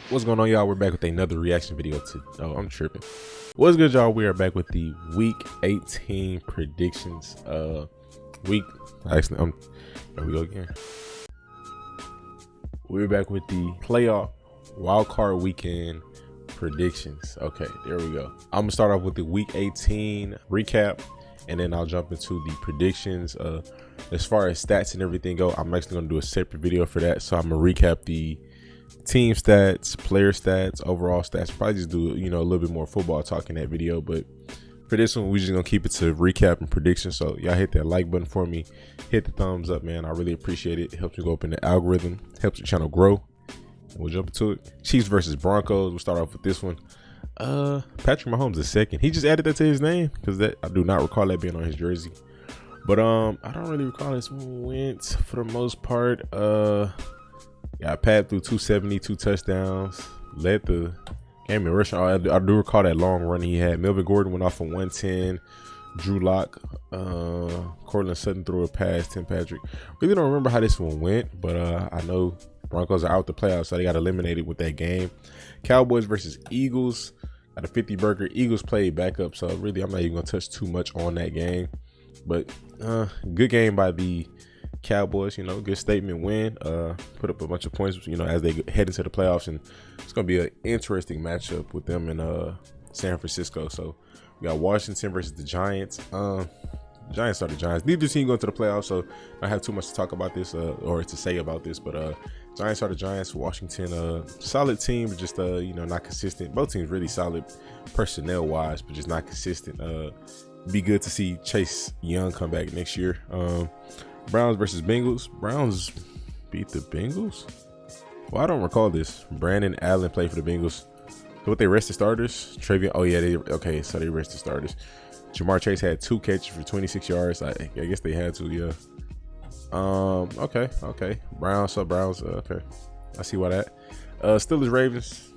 What's going on, y'all? We're back with another reaction video to I'm tripping. What's good, y'all? We are back with the week 18 predictions. There we go again. We're back with the playoff wildcard weekend predictions. Okay, there we go. I'm gonna start off with the week 18 recap, and then I'll jump into the predictions. As far as stats and everything go, I'm actually gonna do a separate video for that. So I'm gonna recap the team stats, player stats, overall stats. Probably just do a little bit more football talk in that video, but for this one we're just gonna keep it to recap and prediction. So y'all hit that like button for me, hit the thumbs up, man. I really appreciate it. It helps me go up in the algorithm, helps the channel grow. And we'll jump into it. Chiefs versus Broncos. We'll start off with this one. Patrick Mahomes is second. He just added that to his name because that I do not recall that being on his jersey, but I don't really recall this one went for the most part. Got Pat through 270, 2 touchdowns, led the game in rushing. I do recall that long run he had. Melvin Gordon went off for 110. Drew Lock, Cortland Sutton threw a pass. Tim Patrick. Really don't remember how this one went, but I know Broncos are out the playoffs, so they got eliminated with that game. Cowboys versus Eagles. Got a 50 burger. Eagles played backup, so really I'm not even gonna touch too much on that game. But good game by the Cowboys, good statement win. Put up a bunch of points, as they head into the playoffs, and it's gonna be an interesting matchup with them in San Francisco. So we got Washington versus the Giants. Giants are the Giants. Neither team going to the playoffs, so I don't have too much to talk about this or to say about this. But Giants are the Giants. Washington, solid team, but just not consistent. Both teams really solid personnel wise, but just not consistent. Be good to see Chase Young come back next year. Browns versus Bengals. Browns beat the Bengals? Well, I don't recall this. Brandon Allen played for the Bengals. So what, they rested starters? Travion, oh yeah, so they rested starters. Jamar Chase had 2 catches for 26 yards. I guess they had to, yeah. Okay. Browns, okay. I see why that. Steelers Ravens.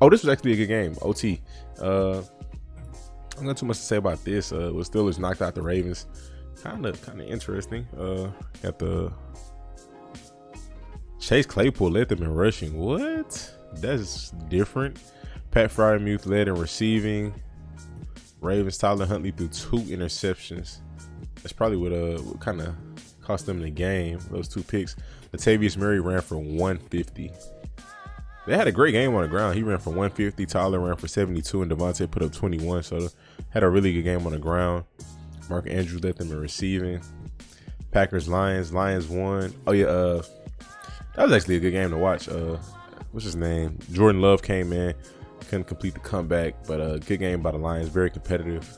Oh, this was actually a good game. OT. I'm not too much to say about this. With Steelers knocked out the Ravens. Kind of interesting. Got the Chase Claypool led them in rushing. What? That's different. Pat Fryermuth led in receiving. Ravens Tyler Huntley threw 2 interceptions. That's probably what kind of cost them the game. Those 2 picks. Latavius Murray ran for 150. They had a great game on the ground. He ran for 150. Tyler ran for 72, and Devontae put up 21. So had a really good game on the ground. Mark Andrews led them in receiving. Packers Lions. Lions won. Oh yeah, that was actually a good game to watch. What's his name? Jordan Love came in, couldn't complete the comeback, but good game by the Lions. Very competitive.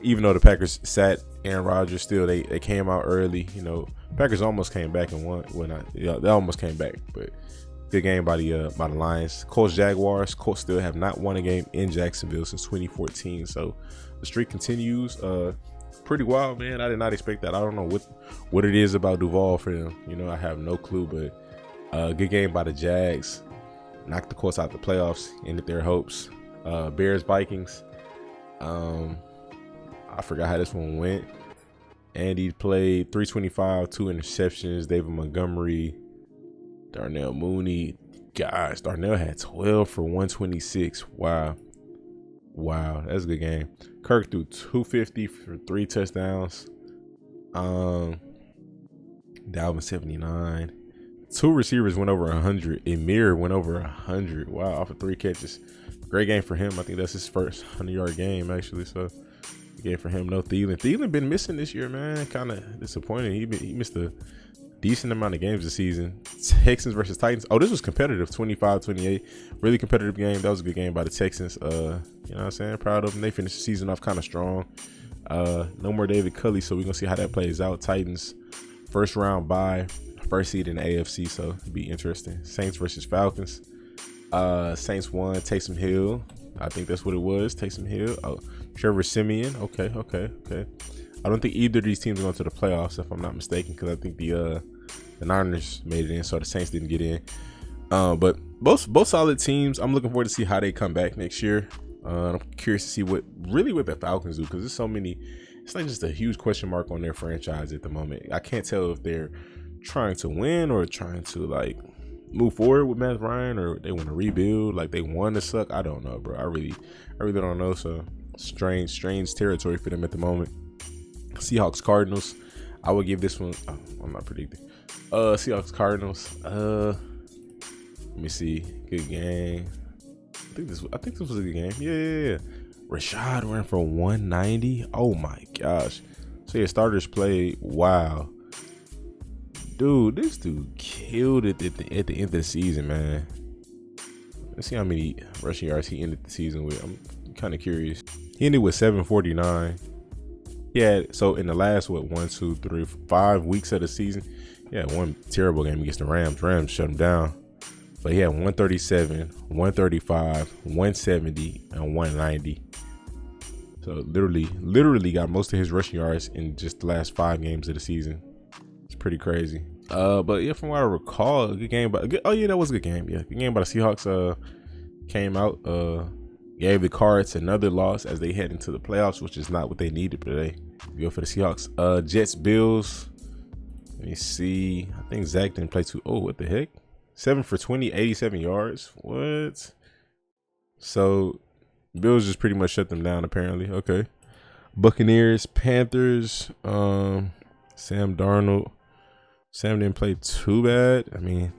Even though the Packers sat Aaron Rodgers, still they came out early. Packers almost came back and won. They almost came back, but good game by the Lions. Colts Jaguars. Colts still have not won a game in Jacksonville since 2014. So the streak continues. Pretty wild, man. I did not expect that. I don't know what it is about Duval for them. I have no clue, but good game by the Jags. Knocked the Colts out the playoffs, ended their hopes. Bears Vikings. I forgot how this one went. Andy played 325, 2 interceptions. David Montgomery, Darnell Mooney. Gosh, Darnell had 12 for 126. Wow, that's a good game. Kirk threw 250 for 3 touchdowns. Dalvin 79. 2 receivers went over 100. Emir went over 100. Wow, off of 3 catches. Great game for him. I think that's his first 100-yard game, actually. So, good game for him. No Thielen. Thielen been missing this year, man. Kind of disappointing. He missed a decent amount of games this season. Texans versus Titans. Oh, this was competitive. 25-28. Really competitive game. That was a good game by the Texans. You know what I'm saying? Proud of them. They finished the season off kind of strong. No more David Culley, so we're going to see how that plays out. Titans, first round bye. First seed in the AFC, so it'll be interesting. Saints versus Falcons. Saints won. Taysom Hill. I think that's what it was. Taysom Hill. Oh, Trevor Siemian. Okay. I don't think either of these teams are going to the playoffs, if I'm not mistaken, because I think the Niners made it in, so the Saints didn't get in. But both solid teams. I'm looking forward to see how they come back next year. I'm curious to see what the Falcons do, because there's so many. It's like just a huge question mark on their franchise at the moment. I can't tell if they're trying to win or trying to move forward with Matt Ryan, or they want to rebuild, like they want to suck. I don't know, bro. I really don't know. So strange territory for them at the moment. Seahawks Cardinals. I would give this one. Oh, I'm not predicting. Seahawks Cardinals. Let me see. Good game. I think this was a good game. Yeah. Rashad ran for 190. Oh my gosh. So your starters played. Wow. Dude, this dude killed it at the end of the season, man. Let's see how many rushing yards he ended the season with. I'm kind of curious. He ended with 749. Yeah, so in the last 5 weeks of the season, one terrible game against the Rams. Rams shut him down. But he had 137, 135, 170, and 190. So literally got most of his rushing yards in just the last 5 games of the season. It's pretty crazy. But yeah, from what I recall, a good game. That was a good game. Yeah, good game by the Seahawks. Came out. Gave the Cards another loss as they head into the playoffs, which is not what they needed today. Go for the Seahawks. Jets Bills. Let me see. I think Zach didn't play too. Oh, what the heck? 7 for 20, 87 yards. What? So Bills just pretty much shut them down, apparently. Okay. Buccaneers, Panthers. Sam Darnold. Sam didn't play too bad. I mean,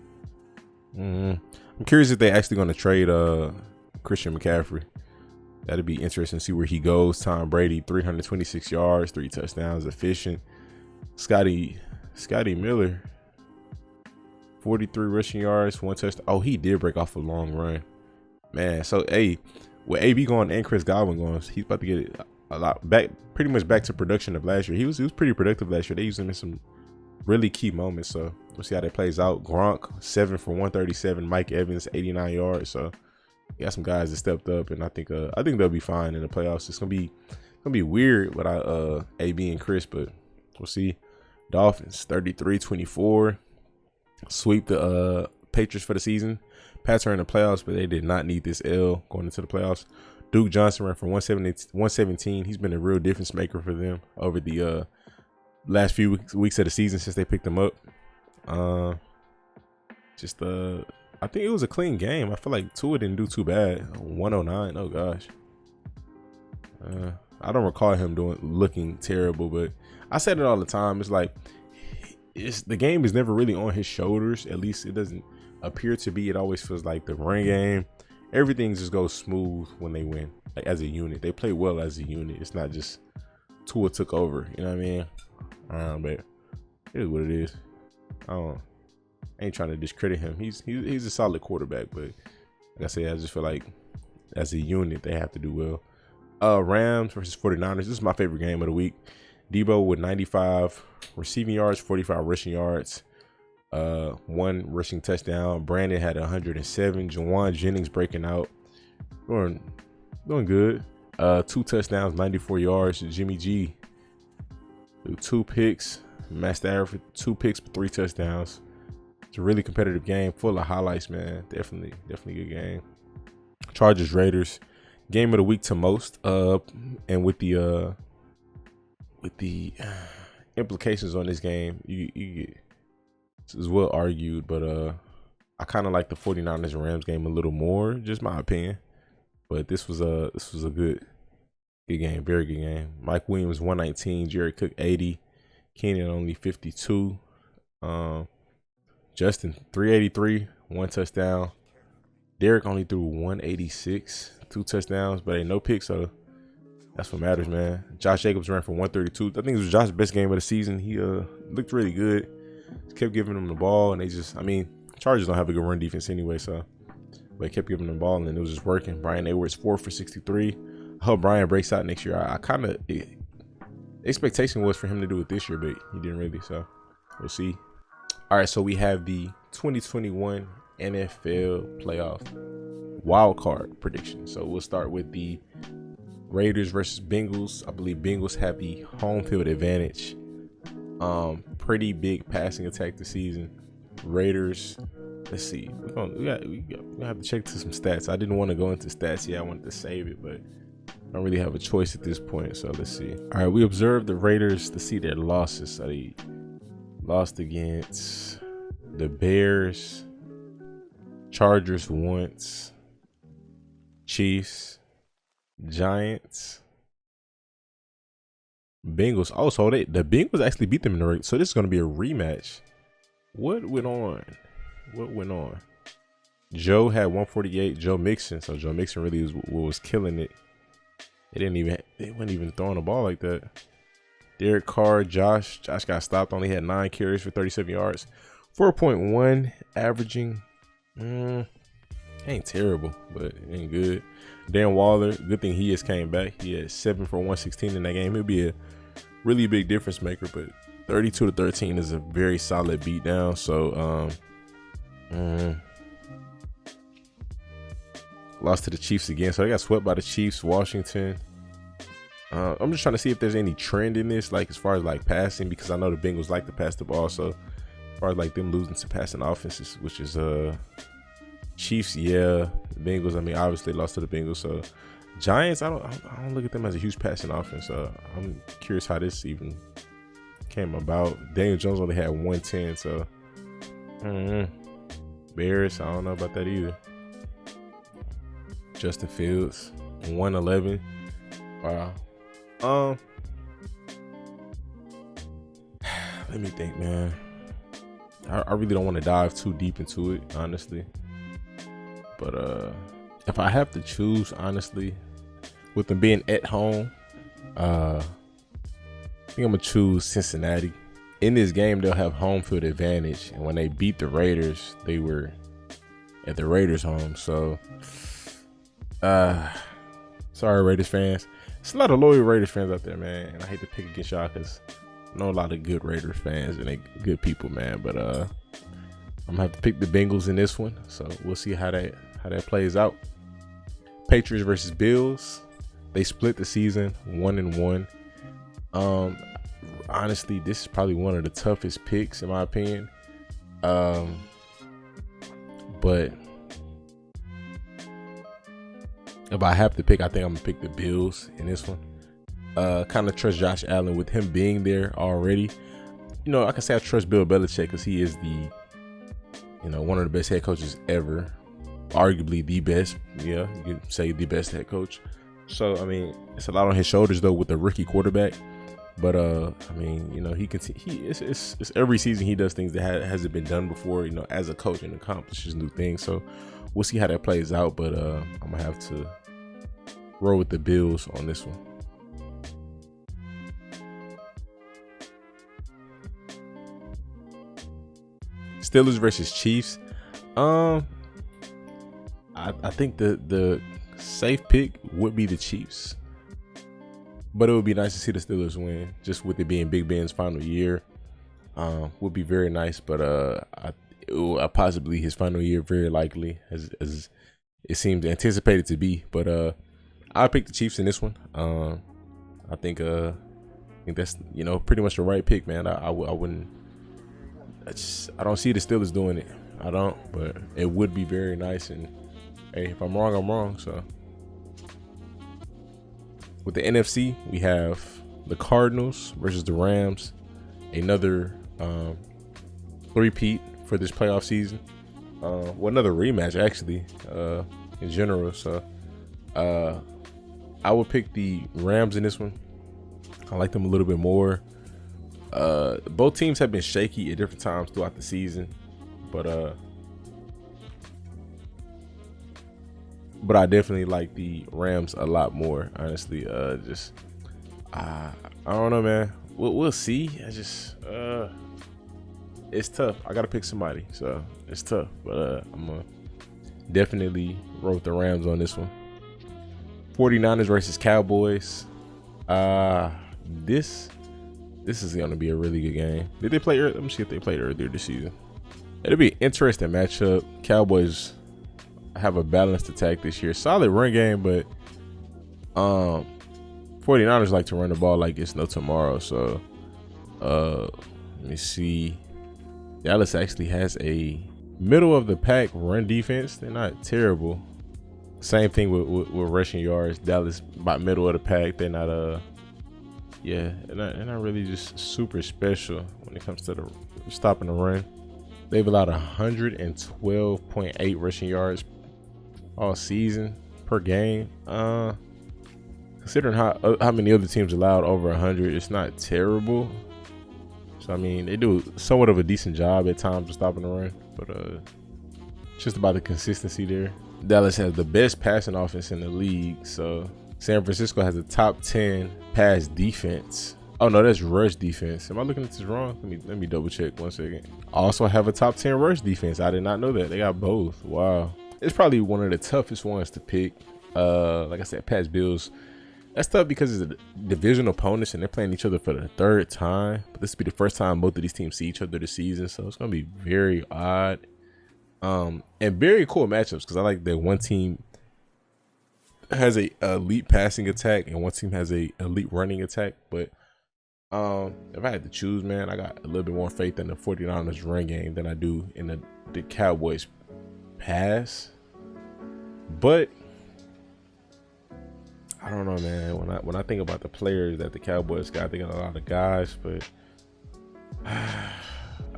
I'm curious if they actually going to trade Christian McCaffrey. That'd be interesting to see where he goes. Tom Brady, 326 yards, 3 touchdowns, efficient. Scotty Miller, 43 rushing yards, 1 touchdown. Oh, he did break off a long run, man. So, with AB going and Chris Godwin going, he's about to get it a lot back, pretty much back to production of last year. He was pretty productive last year. They used him in some really key moments. So we'll see how that plays out. Gronk, 7 for 137. Mike Evans, 89 yards. So you got some guys that stepped up, and I think they'll be fine in the playoffs. It's gonna be weird without AB and Chris, but we'll see. Dolphins, 33-24. Sweep the Patriots for the season. Pats are in the playoffs, but they did not need this L going into the playoffs. Duke Johnson ran for 117. He's been a real difference maker for them over the last few weeks of the season since they picked him up. I think it was a clean game. I feel like Tua didn't do too bad. 109. Oh gosh. I don't recall him looking terrible, but I said it all the time. It's like the game is never really on his shoulders. At least it doesn't appear to be. It always feels like the run game. Everything just goes smooth when they win. Like as a unit, they play well as a unit. It's not just Tua took over. You know what I mean? But it is what it is. I ain't trying to discredit him. He's a solid quarterback, but like I said, I just feel like as a unit they have to do well. Rams versus 49ers. This is my favorite game of the week. Debo with 95 receiving yards, 45 rushing yards, 1 rushing touchdown. Brandon had 107. Jawan Jennings breaking out, doing good. 2 touchdowns, 94 yards. Jimmy G, 2 picks. Matt Stafford, 2 picks for 3 touchdowns. It's a really competitive game, full of highlights, man. Definitely good game. Chargers Raiders, game of the week to most. And with the implications on this game, you get, this is well argued, but I kind of like the 49ers and Rams game a little more, just my opinion. But this was a good game, very good game. Mike Williams 119, Jared Cook 80, Keenan only 52. Justin 383, 1 touchdown. Derek only threw 186, 2 touchdowns, but ain't no picks, so that's what matters, man. Josh Jacobs ran for 132. I think it was Josh's best game of the season. He looked really good. Just kept giving them the ball, and Chargers don't have a good run defense anyway, so but kept giving them the ball, and it was just working. Brian Edwards 4 for 63. I hope Brian breaks out next year. The expectation was for him to do it this year, but he didn't really, so we'll see. All right, so we have the 2021 NFL playoff wildcard prediction. So we'll start with the Raiders versus Bengals. I believe Bengals have the home field advantage. Pretty big passing attack this season. Raiders, let's see. We have to check to some stats. I didn't want to go into stats yet. I wanted to save it, but I don't really have a choice at this point. So let's see. All right, we observed the Raiders to see their losses. So they lost against the Bears, Chargers once. Chiefs. Giants. Bengals. Oh, so the Bengals actually beat them in the race. So this is going to be a rematch. What went on? What went on? Joe had 148. Joe Mixon. So Joe Mixon really was killing it. They weren't even throwing the ball like that. Derek Carr, Josh got stopped. Only had 9 carries for 37 yards. 4.1 averaging. Ain't terrible, but it ain't good. Dan Waller, good thing he just came back. He had 7 for 116 in that game. He'll be a really big difference maker, but 32-13 is a very solid beatdown. So, lost to the Chiefs again. So they got swept by the Chiefs. Washington. I'm just trying to see if there's any trend in this, like as far as like passing, because I know the Bengals like to pass the ball. So as far as like them losing to passing offenses, which is Chiefs, yeah. The Bengals, I mean, obviously lost to the Bengals. So Giants, I don't look at them as a huge passing offense. I'm curious how this even came about. Daniel Jones only had 110. So Bears, I don't know about that either. Justin Fields, 111. Wow. Let me think, man. I really don't want to dive too deep into it, honestly. But if I have to choose, honestly, with them being at home, I think I'm gonna choose Cincinnati. In this game, they'll have home field advantage, and when they beat the Raiders, they were at the Raiders' home. So, sorry, Raiders fans. It's a lot of loyal Raiders fans out there, man, and I hate to pick against y'all because I know a lot of good Raiders fans and they good people, man. But I'm gonna have to pick the Bengals in this one, so we'll see how that plays out. Patriots versus Bills. They split the season 1-1. Honestly, this is probably one of the toughest picks in my opinion. But if I have to pick, I think I'm gonna pick the Bills in this one. Kind of trust Josh Allen with him being there already. You know, I can say I trust Bill Belichick because he is one of the best head coaches ever, arguably the best. Yeah, you can say the best head coach. So I mean, it's a lot on his shoulders though with the rookie quarterback. But I mean, it's every season he does things that hasn't been done before. You know, as a coach and accomplishes new things. So we'll see how that plays out. But I'm gonna have to roll with the Bills on this one. Steelers versus Chiefs. I think the safe pick would be the Chiefs, but it would be nice to see the Steelers win, just with it being Big Ben's final year. Would be very nice, but possibly his final year, very likely, as it seems anticipated to be. But I'll pick the Chiefs in this one. I think that's pretty much the right pick, man. I wouldn't. I don't see the Steelers doing it. I don't, but it would be very nice. And hey, if I'm wrong, I'm wrong. So with the NFC, we have the Cardinals versus the Rams. Another three-peat for this playoff season. Another rematch actually, in general. So I would pick the Rams in this one. I like them a little bit more. Both teams have been shaky at different times throughout the season, but I definitely like the Rams a lot more, honestly. I don't know, man. We'll see. It's tough. I gotta pick somebody, so it's tough. But I'm gonna definitely roll with the Rams on this one. 49ers versus Cowboys. This is going to be a really good game. Did they play? Let me see if they played earlier this season. It'll be an interesting matchup. Cowboys have a balanced attack this year. Solid run game, but 49ers like to run the ball like it's no tomorrow. So let me see. Dallas actually has a middle of the pack run defense. They're not terrible. Same thing with rushing yards. Dallas about middle of the pack. They're not they're not really just super special when it comes to the stopping the run. They've allowed 112.8 rushing yards all season per game. Considering how many other teams allowed over 100, it's not terrible. So I mean, they do somewhat of a decent job at times of stopping the run, but just about the consistency there. Dallas has the best passing offense in the league. So San Francisco has a top 10 pass defense. Oh no, that's rush defense. Am I looking at this wrong? Let me double check 1 second. Also have a top 10 rush defense. I did not know that. They got both. Wow. It's probably one of the toughest ones to pick. Like I said, Pats Bills. That's tough because it's a division opponents and they're playing each other for the 3rd time. But this will be the first time both of these teams see each other this season. So it's gonna be very odd. And very cool matchups because I like that one team has a elite passing attack and one team has a elite running attack. But if I had to choose, man, I got a little bit more faith in the 49ers run game than I do in the Cowboys pass. But I don't know, man. When I think about the players that the Cowboys got, I think of a lot of guys, but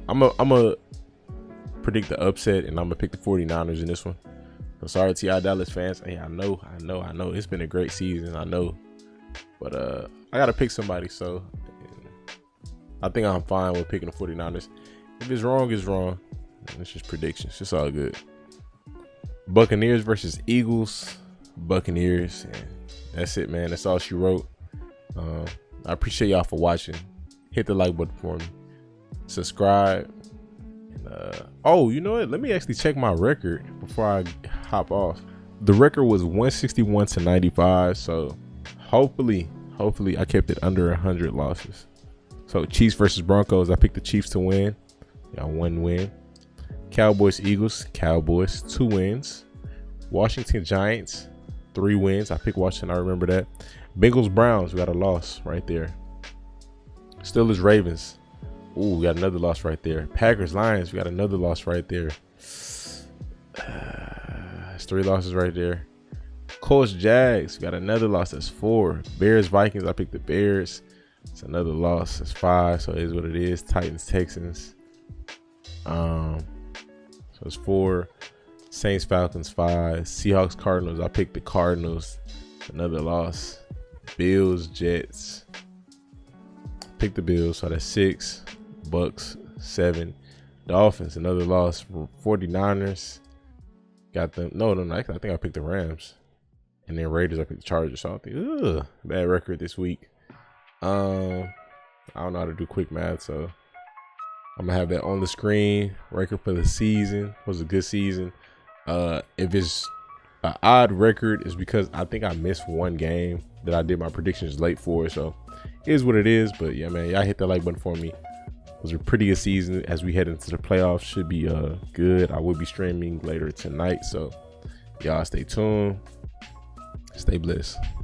I'm a predict the upset, and I'm gonna pick the 49ers in this one. So sorry, TI Dallas fans. Hey, I know. It's been a great season. I know, but I gotta pick somebody. So I think I'm fine with picking the 49ers. If it's wrong, it's wrong. It's just predictions. It's all good. Buccaneers versus Eagles. Buccaneers. And that's it, man. That's all she wrote. I appreciate y'all for watching. Hit the like button for me. Subscribe. And, oh, you know what? Let me actually check my record before I hop off. The record was 161-95. So hopefully I kept it under 100 losses. So Chiefs versus Broncos. I picked the Chiefs to win. Got 1 win. Cowboys Eagles. Cowboys 2 wins. Washington Giants 3 wins. I picked Washington. I remember that. Bengals Browns. We got a loss right there. Steelers Ravens. Ooh, we got another loss right there. Packers Lions. We got another loss right there. That's 3 losses right there. Colts Jags. We got another loss. That's 4. Bears Vikings. I picked the Bears. It's another loss. It's 5. So it is what it is. Titans Texans. So it's 4. Saints Falcons 5. Seahawks Cardinals. I picked the Cardinals. Another loss. Bills Jets. Pick the Bills. So that's 6. Bucks 7. Dolphins another loss. 49ers got them. No. I think I picked the Rams. And then Raiders I picked the Chargers. So I think bad record this week. I don't know how to do quick math, so I'm gonna have that on the screen. Record for the season was a good season. If it's an odd record, it's because I think I missed 1 game that I did my predictions late for. So it is what it is. But yeah, man, y'all hit that like button for me. It was a pretty good season as we head into the playoffs. Should be good. I will be streaming later tonight, so y'all stay tuned. Stay blessed.